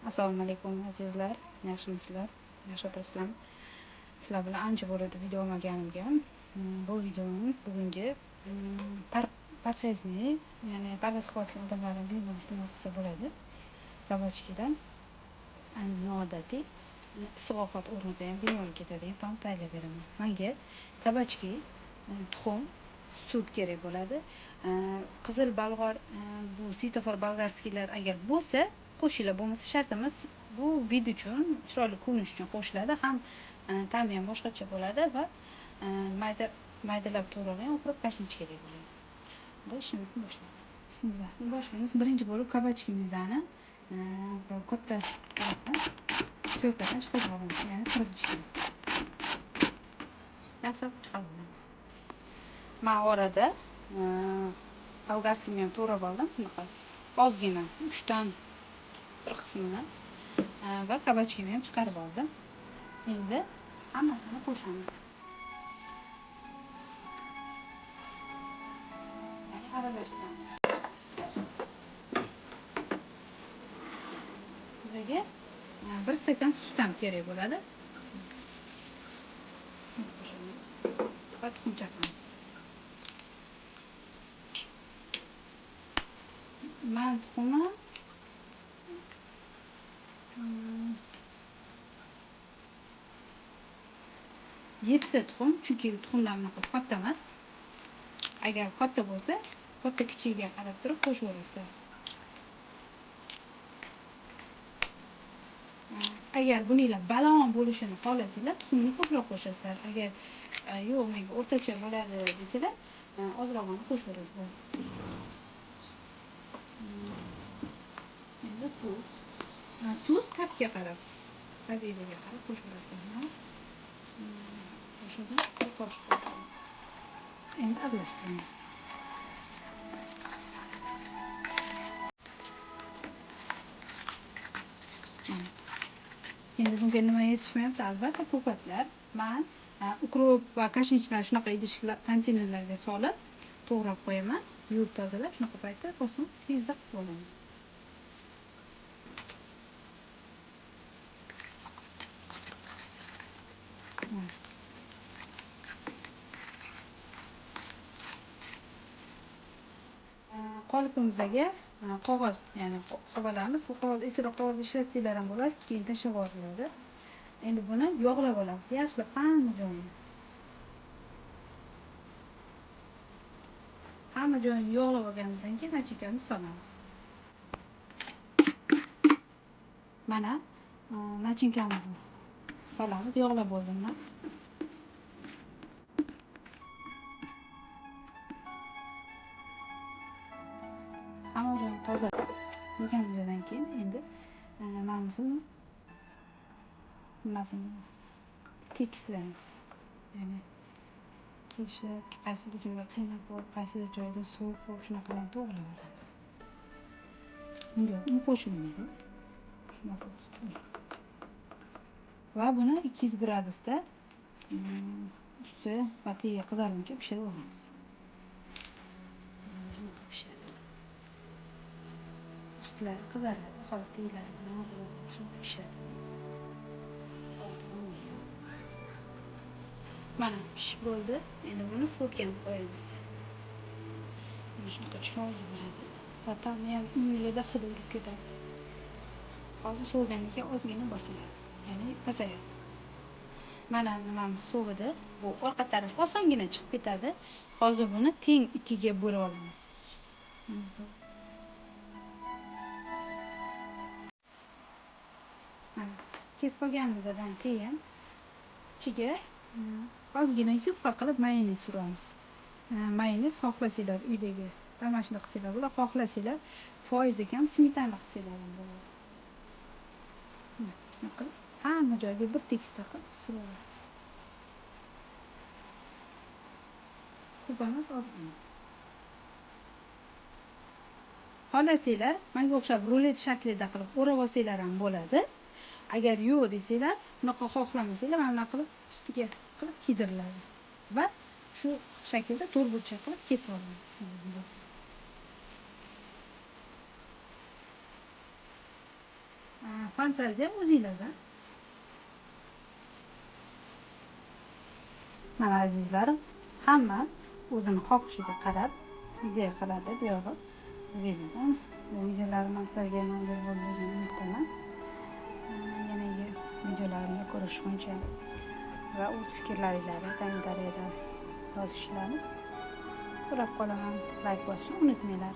Assalomu alaykum azizlar, yaxshimisizlar? Yaxshi o'tiribsizlarmi? Sizlar bilan ancha bo'ladi video olmaganimga. Bu videoning bugungi parhezli, ya'ni parhez qilayotgan odamlarning bemalol iste'mol qilsa bo'ladi. Kabachkidan noodatiy issiq ovqat o'rnida ham bemalol ketadigan taom tayyorlab beraman. Menga kabachki, tuxum, sut kerak bo'ladi. Qizil bolg'or, bu svetofor bolgarskiylar agar bo'lsa qo'shinglar, bo'lmasa shart emas. Bu video uchun, chiroyli ko'rinish uchun qo'shiladi. Ham ta'mi ham boshqacha bo'ladi va maydalab to'g'ralgan oxiri pashlich kerak bo'ladi. Endi ishimizni boshlaymiz. Bismillah. Boshlaymiz. Birinchi bo'lib kabachkimizni katta to'rtdan chiqarib olamiz, ya'ni qirilishdan. Yaxshilab chiqarib olamiz. Men orada bolgarskiyni ham to'g'rab oldim. Bunaqa ozgina 3 dan bir qismini va kabachkini ham chiqarib oldim. Endi hammasini qo'shamiz. Ya'ni aralashtiramiz. Bizga 1 stakan sut ham kerak bo'ladi. Qo'shamiz. Va tuxum chaqamiz. Men tuxumni 7 ta tuxum, chunki tuxumlar bunaqa katta emas. Agar katta bo'lsa, katta kichigiga qarab turib qo'shaverasizlar. Agar buninglar balon bo'lishini xohlasanglar, tuxumni ko'proq qo'shasizlar. Agar yo'q, menga o'rtacha bo'ladi desanglar, ozrog'ini qo'shaverasizlar. Endi tuz ta'bga qarab, tabiiyligiga qarab qo'shaverasizlar. Qo'shdim, bir qoshiq qo'shdim. Endi aralashtiramiz. Endi bunga nima yetishmayapti? Albatta ko'katlar. Men ukrop va kashnichlar shunaqa idishlar, konteynerlarga solib, to'g'rab qo'yaman. Yuvib tozalab, shunaqa paytda oson tezda qilib olaman. Qolipimizga qog'oz, ya'ni qog'ozamiz, bu qog'oz esiroq qog'oz ishlatsanglar ham bo'ladi, keyin tashlab yuboriladi. Endi buni yog'lab olamiz, yaxshilab hamma joyini. Hamma joyini yog'lab olganimizdan keyin nachikamizni solamiz. Mana nachinkamizni solamiz, yog'lab oldim men. Hamma joyini tozalab olganimizdan keyin endi nimamizni tekislaymiz. Ya'ni tekishlab, qaysida joyda qiynab bo'lib, qaysida joyda sovuq bo'lib, shunaqalarni to'g'rilab olamiz. Bunga un qo'shilmaydi. Shunaqa va buni 200 gradusda usti va tagiga qizarguncha pishirib olamiz. Ustlari qizaradi, hozir taglari bilan pishadi. Mana pishib bo'ldi. Endi buni so'tga qo'yamiz. Mana shunaqa chiroyli bo'ladi. Va ta'mi ham uylarda hidi urib ketadi. Hozir so'vigandan keyin ozgina bosiladi, ya'ni pasayadi. Mana nimamiz sovidi. Bu orqa taraf osongina chiqib ketadi. Hozir buni teng ikkiga bo'lib olamiz. Mana kesib olganimizdan keyin ichiga ozgina yupqa qilib mayonez suramiz. Mayonez xohlasanglar uydagi damashni qilsanglar bo'ladi, xohlasanglar foizi kam smetana qilsanglar ham bo'ladi. Shuna qilib hamma joyga bir tekisda qilib suramiz. Ko'p emas, ozgina. Xohlasanglar, menga o'xshab rulet shaklida qilib o'rab olsanglar ham bo'ladi. Agar yo'q desanglar, bunaqa xohlamasanglar, mana bunaqa qilib ustiga qilib kiydiriladi. Va shu shaklda to'rtburchak qilib kesib olamiz. fantaziya o'zinglarda. Mana azizlarim, hamma o'zini xohishiga qarab video qiladi. Bu yog'i o'zinglardan. Bu videolarim sizlarga manzur bo'lganini umid yanagi videolarimni ko'rishguncha va o'z fikrlaringizni kommentariyada yozishlaringizni so'rab qolaman. Like bosishni unutmanglar.